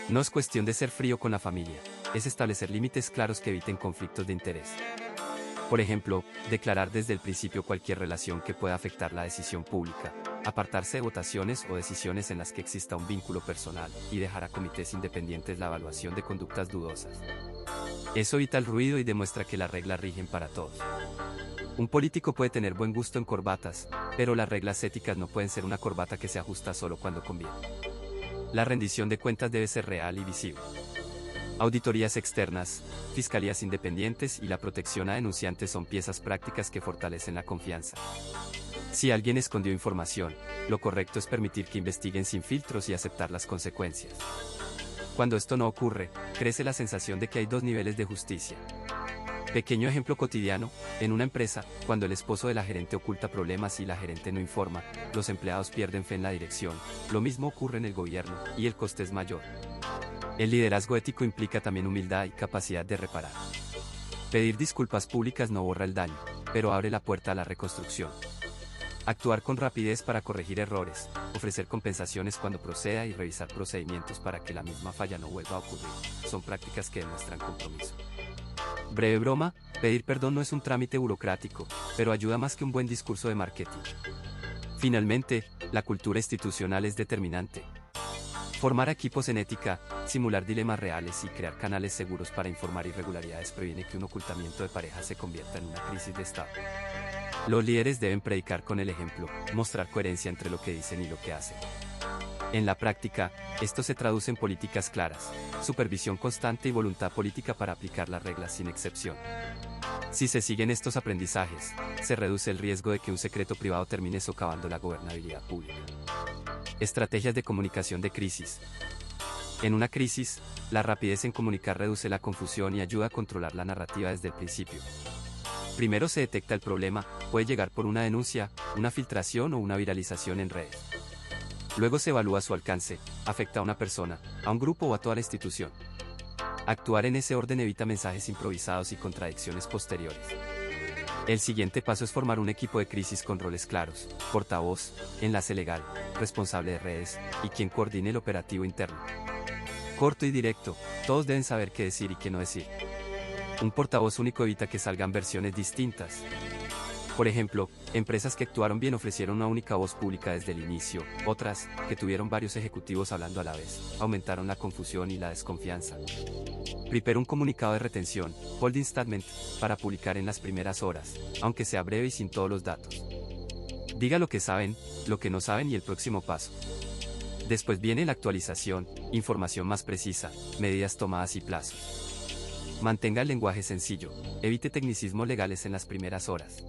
No es cuestión de ser frío con la familia, es establecer límites claros que eviten conflictos de interés. Por ejemplo, declarar desde el principio cualquier relación que pueda afectar la decisión pública, apartarse de votaciones o decisiones en las que exista un vínculo personal, y dejar a comités independientes la evaluación de conductas dudosas. Eso evita el ruido y demuestra que las reglas rigen para todos. Un político puede tener buen gusto en corbatas, pero las reglas éticas no pueden ser una corbata que se ajusta solo cuando conviene. La rendición de cuentas debe ser real y visible. Auditorías externas, fiscalías independientes y la protección a denunciantes son piezas prácticas que fortalecen la confianza. Si alguien escondió información, lo correcto es permitir que investiguen sin filtros y aceptar las consecuencias. Cuando esto no ocurre, crece la sensación de que hay dos niveles de justicia. Pequeño ejemplo cotidiano, en una empresa, cuando el esposo de la gerente oculta problemas y la gerente no informa, los empleados pierden fe en la dirección. Lo mismo ocurre en el gobierno, y el coste es mayor. El liderazgo ético implica también humildad y capacidad de reparar. Pedir disculpas públicas no borra el daño, pero abre la puerta a la reconstrucción. Actuar con rapidez para corregir errores, ofrecer compensaciones cuando proceda y revisar procedimientos para que la misma falla no vuelva a ocurrir, son prácticas que demuestran compromiso. Breve broma, pedir perdón no es un trámite burocrático, pero ayuda más que un buen discurso de marketing. Finalmente, la cultura institucional es determinante. Formar equipos en ética, simular dilemas reales y crear canales seguros para informar irregularidades previene que un ocultamiento de pareja se convierta en una crisis de Estado. Los líderes deben predicar con el ejemplo, mostrar coherencia entre lo que dicen y lo que hacen. En la práctica, esto se traduce en políticas claras, supervisión constante y voluntad política para aplicar las reglas sin excepción. Si se siguen estos aprendizajes, se reduce el riesgo de que un secreto privado termine socavando la gobernabilidad pública. Estrategias de comunicación de crisis. En una crisis, la rapidez en comunicar reduce la confusión y ayuda a controlar la narrativa desde el principio. Primero se detecta el problema, puede llegar por una denuncia, una filtración o una viralización en redes. Luego se evalúa su alcance, afecta a una persona, a un grupo o a toda la institución. Actuar en ese orden evita mensajes improvisados y contradicciones posteriores. El siguiente paso es formar un equipo de crisis con roles claros, portavoz, enlace legal, responsable de redes, y quien coordine el operativo interno. Corto y directo, todos deben saber qué decir y qué no decir. Un portavoz único evita que salgan versiones distintas. Por ejemplo, empresas que actuaron bien ofrecieron una única voz pública desde el inicio, otras, que tuvieron varios ejecutivos hablando a la vez, aumentaron la confusión y la desconfianza. Prepara un comunicado de retención, holding statement, para publicar en las primeras horas, aunque sea breve y sin todos los datos. Diga lo que saben, lo que no saben y el próximo paso. Después viene la actualización, información más precisa, medidas tomadas y plazos. Mantenga el lenguaje sencillo, evite tecnicismos legales en las primeras horas.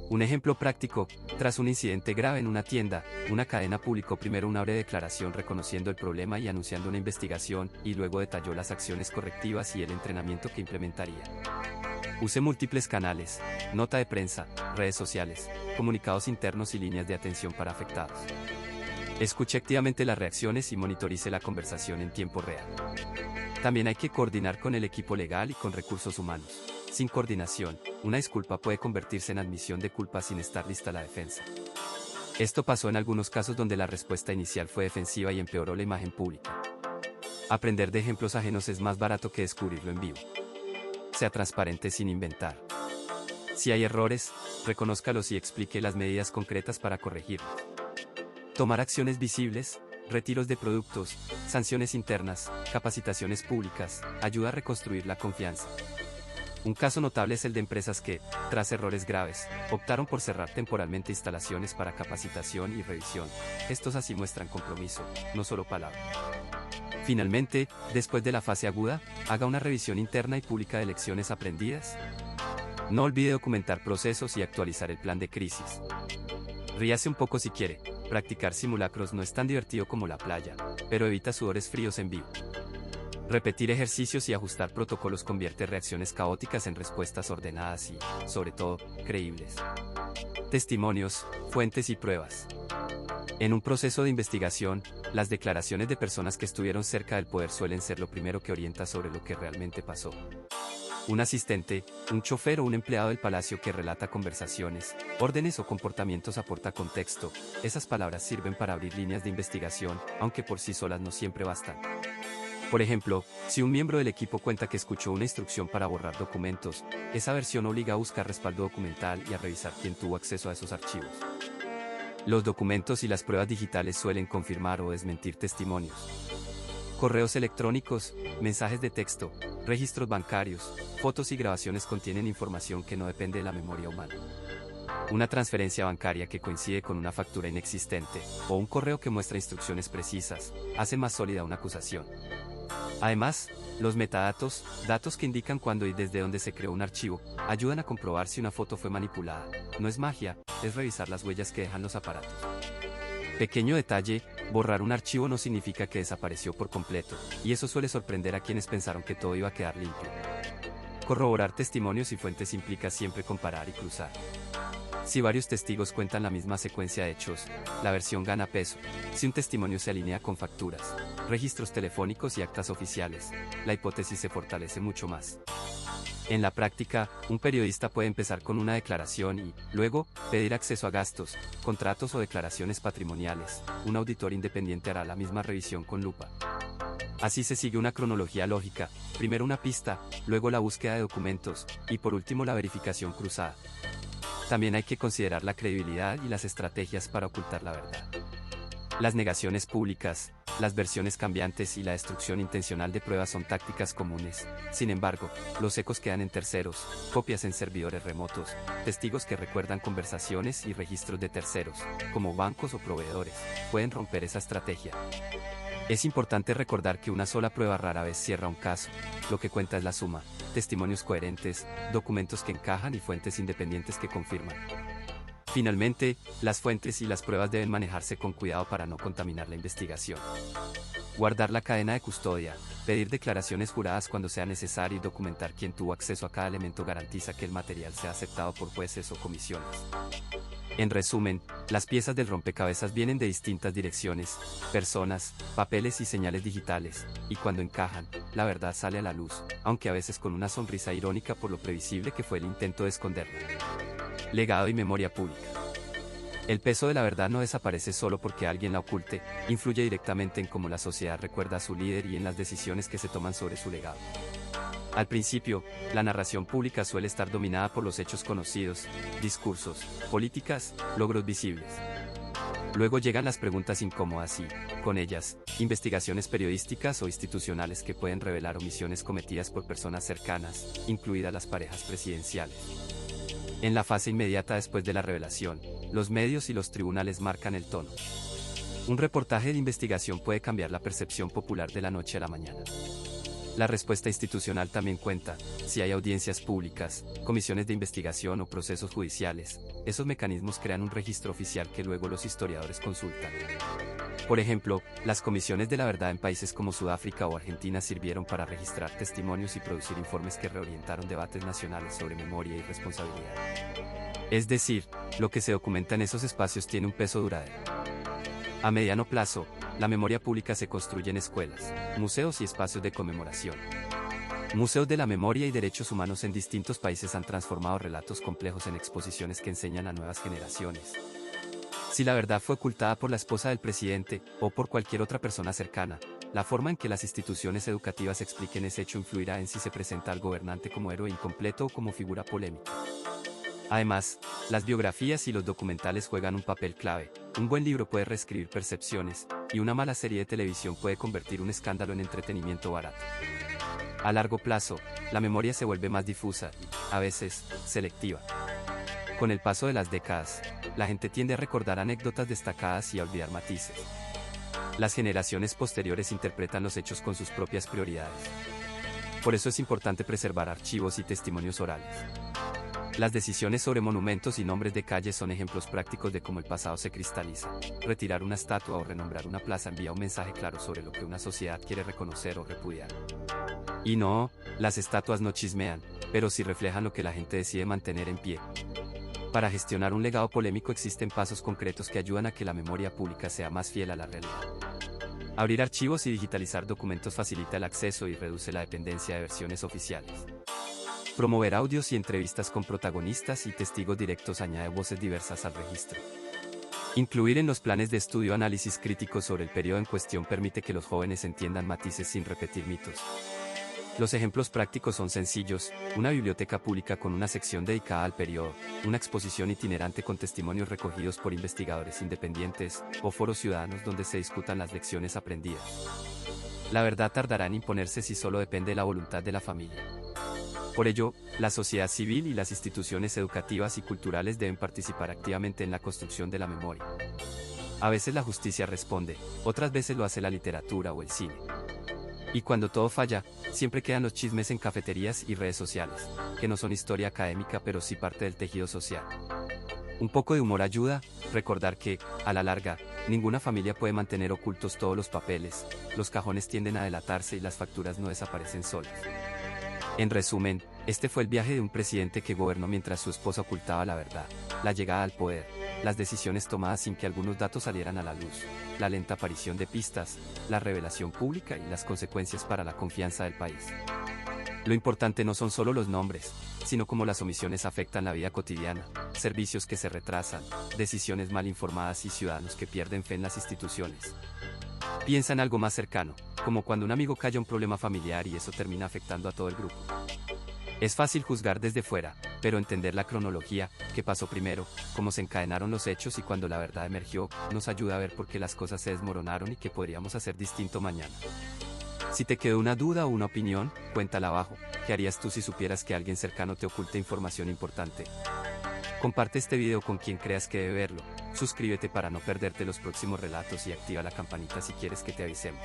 Un ejemplo práctico, tras un incidente grave en una tienda, una cadena publicó primero una breve declaración reconociendo el problema y anunciando una investigación, y luego detalló las acciones correctivas y el entrenamiento que implementaría. Use múltiples canales, nota de prensa, redes sociales, comunicados internos y líneas de atención para afectados. Escuche activamente las reacciones y monitorice la conversación en tiempo real. También hay que coordinar con el equipo legal y con recursos humanos. Sin coordinación, una disculpa puede convertirse en admisión de culpa sin estar lista la defensa. Esto pasó en algunos casos donde la respuesta inicial fue defensiva y empeoró la imagen pública. Aprender de ejemplos ajenos es más barato que descubrirlo en vivo. Sea transparente sin inventar. Si hay errores, reconózcalos y explique las medidas concretas para corregirlos. Tomar acciones visibles, retiros de productos, sanciones internas, capacitaciones públicas, ayuda a reconstruir la confianza. Un caso notable es el de empresas que, tras errores graves, optaron por cerrar temporalmente instalaciones para capacitación y revisión. Estos así muestran compromiso, no solo palabras. Finalmente, después de la fase aguda, haga una revisión interna y pública de lecciones aprendidas. No olvide documentar procesos y actualizar el plan de crisis. Ríase un poco si quiere, practicar simulacros no es tan divertido como la playa, pero evita sudores fríos en vivo. Repetir ejercicios y ajustar protocolos convierte reacciones caóticas en respuestas ordenadas y, sobre todo, creíbles. Testimonios, fuentes y pruebas. En un proceso de investigación, las declaraciones de personas que estuvieron cerca del poder suelen ser lo primero que orienta sobre lo que realmente pasó. Un asistente, un chofer o un empleado del palacio que relata conversaciones, órdenes o comportamientos aporta contexto. Esas palabras sirven para abrir líneas de investigación, aunque por sí solas no siempre bastan. Por ejemplo, si un miembro del equipo cuenta que escuchó una instrucción para borrar documentos, esa versión obliga a buscar respaldo documental y a revisar quién tuvo acceso a esos archivos. Los documentos y las pruebas digitales suelen confirmar o desmentir testimonios. Correos electrónicos, mensajes de texto, registros bancarios, fotos y grabaciones contienen información que no depende de la memoria humana. Una transferencia bancaria que coincide con una factura inexistente, o un correo que muestra instrucciones precisas, hace más sólida una acusación. Además, los metadatos, datos que indican cuándo y desde dónde se creó un archivo, ayudan a comprobar si una foto fue manipulada. No es magia, es revisar las huellas que dejan los aparatos. Pequeño detalle, borrar un archivo no significa que desapareció por completo, y eso suele sorprender a quienes pensaron que todo iba a quedar limpio. Corroborar testimonios y fuentes implica siempre comparar y cruzar. Si varios testigos cuentan la misma secuencia de hechos, la versión gana peso. Si un testimonio se alinea con facturas, registros telefónicos y actas oficiales, la hipótesis se fortalece mucho más. En la práctica, un periodista puede empezar con una declaración y, luego, pedir acceso a gastos, contratos o declaraciones patrimoniales. Un auditor independiente hará la misma revisión con lupa. Así se sigue una cronología lógica, primero una pista, luego la búsqueda de documentos, y por último la verificación cruzada. También hay que considerar la credibilidad y las estrategias para ocultar la verdad. Las negaciones públicas, las versiones cambiantes y la destrucción intencional de pruebas son tácticas comunes. Sin embargo, los ecos quedan en terceros, copias en servidores remotos, testigos que recuerdan conversaciones y registros de terceros, como bancos o proveedores, pueden romper esa estrategia. Es importante recordar que una sola prueba rara vez cierra un caso, lo que cuenta es la suma, testimonios coherentes, documentos que encajan y fuentes independientes que confirman. Finalmente, las fuentes y las pruebas deben manejarse con cuidado para no contaminar la investigación. Guardar la cadena de custodia, pedir declaraciones juradas cuando sea necesario y documentar quién tuvo acceso a cada elemento garantiza que el material sea aceptado por jueces o comisiones. En resumen, las piezas del rompecabezas vienen de distintas direcciones, personas, papeles y señales digitales, y cuando encajan, la verdad sale a la luz, aunque a veces con una sonrisa irónica por lo previsible que fue el intento de esconderla. Legado y memoria pública. El peso de la verdad no desaparece solo porque alguien la oculte, influye directamente en cómo la sociedad recuerda a su líder y en las decisiones que se toman sobre su legado. Al principio, la narración pública suele estar dominada por los hechos conocidos, discursos, políticas, logros visibles. Luego llegan las preguntas incómodas y, con ellas, investigaciones periodísticas o institucionales que pueden revelar omisiones cometidas por personas cercanas, incluidas las parejas presidenciales. En la fase inmediata después de la revelación, los medios y los tribunales marcan el tono. Un reportaje de investigación puede cambiar la percepción popular de la noche a la mañana. La respuesta institucional también cuenta, si hay audiencias públicas, comisiones de investigación o procesos judiciales, esos mecanismos crean un registro oficial que luego los historiadores consultan. Por ejemplo, las comisiones de la verdad en países como Sudáfrica o Argentina sirvieron para registrar testimonios y producir informes que reorientaron debates nacionales sobre memoria y responsabilidad. Es decir, lo que se documenta en esos espacios tiene un peso duradero. A mediano plazo, la memoria pública se construye en escuelas, museos y espacios de conmemoración. Museos de la memoria y derechos humanos en distintos países han transformado relatos complejos en exposiciones que enseñan a nuevas generaciones. Si la verdad fue ocultada por la esposa del presidente, o por cualquier otra persona cercana, la forma en que las instituciones educativas expliquen ese hecho influirá en si se presenta al gobernante como héroe incompleto o como figura polémica. Además, las biografías y los documentales juegan un papel clave. Un buen libro puede reescribir percepciones, y una mala serie de televisión puede convertir un escándalo en entretenimiento barato. A largo plazo, la memoria se vuelve más difusa y, a veces, selectiva. Con el paso de las décadas, la gente tiende a recordar anécdotas destacadas y a olvidar matices. Las generaciones posteriores interpretan los hechos con sus propias prioridades. Por eso es importante preservar archivos y testimonios orales. Las decisiones sobre monumentos y nombres de calles son ejemplos prácticos de cómo el pasado se cristaliza. Retirar una estatua o renombrar una plaza envía un mensaje claro sobre lo que una sociedad quiere reconocer o repudiar. Y no, las estatuas no chismean, pero sí reflejan lo que la gente decide mantener en pie. Para gestionar un legado polémico existen pasos concretos que ayudan a que la memoria pública sea más fiel a la realidad. Abrir archivos y digitalizar documentos facilita el acceso y reduce la dependencia de versiones oficiales. Promover audios y entrevistas con protagonistas y testigos directos añade voces diversas al registro. Incluir en los planes de estudio análisis críticos sobre el periodo en cuestión permite que los jóvenes entiendan matices sin repetir mitos. Los ejemplos prácticos son sencillos: una biblioteca pública con una sección dedicada al periodo, una exposición itinerante con testimonios recogidos por investigadores independientes, o foros ciudadanos donde se discutan las lecciones aprendidas. La verdad tardará en imponerse si solo depende de la voluntad de la familia. Por ello, la sociedad civil y las instituciones educativas y culturales deben participar activamente en la construcción de la memoria. A veces la justicia responde, otras veces lo hace la literatura o el cine. Y cuando todo falla, siempre quedan los chismes en cafeterías y redes sociales, que no son historia académica pero sí parte del tejido social. Un poco de humor ayuda, recordar que, a la larga, ninguna familia puede mantener ocultos todos los papeles, los cajones tienden a delatarse y las facturas no desaparecen solas. En resumen, este fue el viaje de un presidente que gobernó mientras su esposa ocultaba la verdad, la llegada al poder, las decisiones tomadas sin que algunos datos salieran a la luz, la lenta aparición de pistas, la revelación pública y las consecuencias para la confianza del país. Lo importante no son solo los nombres, sino cómo las omisiones afectan la vida cotidiana, servicios que se retrasan, decisiones mal informadas y ciudadanos que pierden fe en las instituciones. Piensa en algo más cercano, como cuando un amigo calla un problema familiar y eso termina afectando a todo el grupo. Es fácil juzgar desde fuera, pero entender la cronología, qué pasó primero, cómo se encadenaron los hechos y cuando la verdad emergió, nos ayuda a ver por qué las cosas se desmoronaron y qué podríamos hacer distinto mañana. Si te quedó una duda o una opinión, cuéntala abajo. ¿Qué harías tú si supieras que alguien cercano te oculta información importante? Comparte este video con quien creas que debe verlo. Suscríbete para no perderte los próximos relatos y activa la campanita si quieres que te avisemos.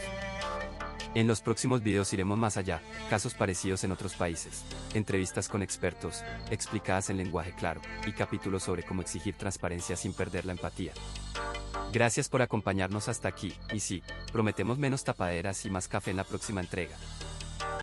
En los próximos videos iremos más allá, casos parecidos en otros países, entrevistas con expertos, explicadas en lenguaje claro, y capítulos sobre cómo exigir transparencia sin perder la empatía. Gracias por acompañarnos hasta aquí, y sí, prometemos menos tapaderas y más café en la próxima entrega.